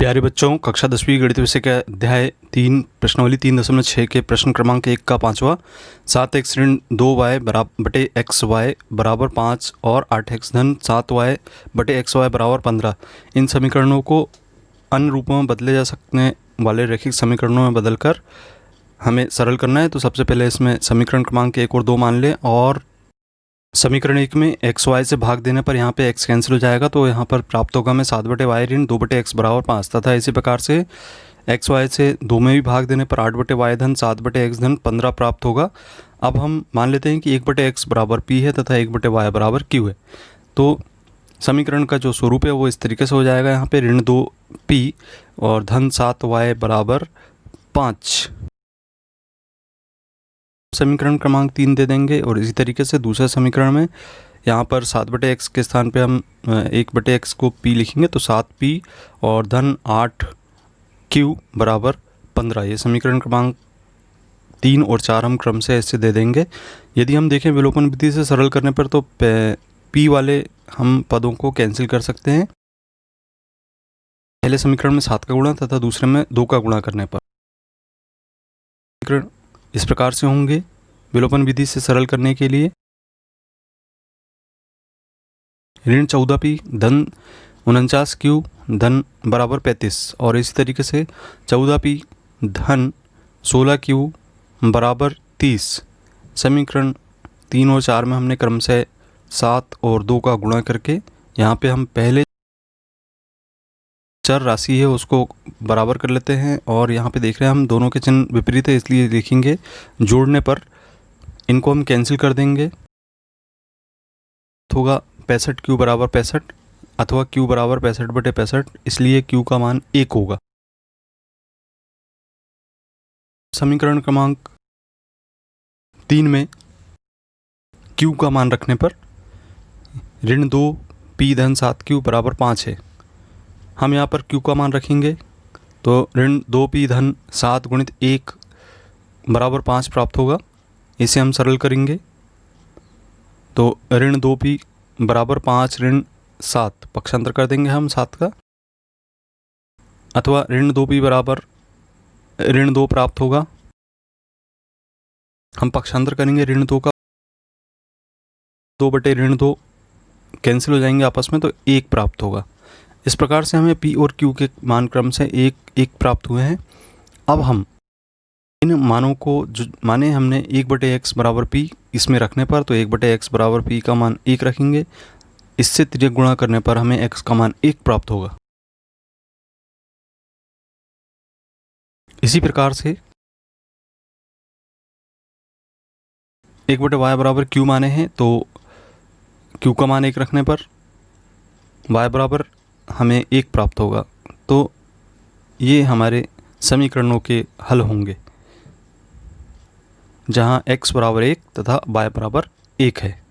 प्यारे बच्चों, कक्षा 10वीं गणित विषय के अध्याय 3 प्रश्नावली 3.6 के प्रश्न क्रमांक 1 का 5वां 7x ऋण 2y बटे xy बराबर 5 और 8x धन 7y बटे xy बराबर 15 इन समीकरणों को अन्य रूपों में बदले जा सकने वाले रैखिक समीकरणों में बदलकर हमें सरल करना है। तो सबसे पहले इसमें समीकरण क्रमांक 1 और 2 मान लें और समीकरण 1 में एक्स वाई से भाग देने पर यहाँ पे x कैंसिल हो जाएगा, तो यहाँ पर प्राप्त होगा हमें 7 बटे वाई ऋण 2 बटे एक्स बराबर 5 तथा इसी प्रकार से एक्स वाई से 2 में भी भाग देने पर 8 बटे वाई धन 7 बटे एक्स धन 15 प्राप्त होगा। अब हम मान लेते हैं कि 1 बटे एक्स बराबर p है तथा 1 बटे वाई बराबर q है। तो समीकरण का जो स्वरूप है वो इस तरीके से हो जाएगा, यहाँ पे ऋण 2p और धन 7y बराबर 5 समीकरण क्रमांक 3 दे देंगे। और इसी तरीके से दूसरे समीकरण में यहाँ पर 7 बटे एक्स के स्थान पे हम 1 बटे एक्स को p लिखेंगे, तो 7p और धन 8q बराबर 15। ये समीकरण क्रमांक 3 और 4 हम क्रम से ऐसे दे देंगे। यदि हम देखें विलोपन विधि से सरल करने पर तो p वाले हम पदों को कैंसिल कर सकते हैं। पहले समीकरण में 7 का गुणा तथा दूसरे में 2 का गुणा करने पर समीकरण इस प्रकार से होंगे। विलोपन विधि से सरल करने के लिए ऋण 14p धन 49q धन बराबर 35 और इसी तरीके से 14p धन 16q बराबर 30। समीकरण 3 और 4 में हमने क्रम से 7 और 2 का गुणा करके यहाँ पे हम पहले चर राशि है उसको बराबर कर लेते हैं। और यहाँ पे देख रहे हैं हम दोनों के चिन्ह विपरीत है, इसलिए लिखेंगे जोड़ने पर इनको हम कैंसिल कर देंगे। होगा 65q बराबर 65 अथवा q बराबर 65 बटे 65, इसलिए q का मान 1 होगा। समीकरण क्रमांक 3 में q का मान रखने पर ऋण 2p धन 7q बराबर 5 है। हम यहाँ पर q का मान रखेंगे तो ऋण 2p धन 7 गुणित 1 बराबर 5 प्राप्त होगा। इसे हम सरल करेंगे तो ऋण 2p बराबर 5 ऋण 7 पक्षांतर कर देंगे हम 7 का, अथवा ऋण 2p बराबर ऋण 2 प्राप्त होगा। हम पक्षांतर करेंगे ऋण 2 का, 2 बटे ऋण 2 कैंसिल हो जाएंगे आपस में, तो 1 प्राप्त होगा। इस प्रकार से हमें p और q के मान क्रम से 1 प्राप्त हुए हैं। अब हम इन मानों को जो माने हमने 1 बटे एक्स बराबर p इसमें रखने पर, तो 1 बटे एक्स बराबर p का मान 1 रखेंगे। इससे तिर्यक गुणा करने पर हमें x का मान 1 प्राप्त होगा। इसी प्रकार से 1 बटे y बराबर q माने हैं, तो q का मान 1 रखने पर y बराबर हमें 1 प्राप्त होगा। तो ये हमारे समीकरणों के हल होंगे जहाँ x बराबर 1 तथा y बराबर 1 है।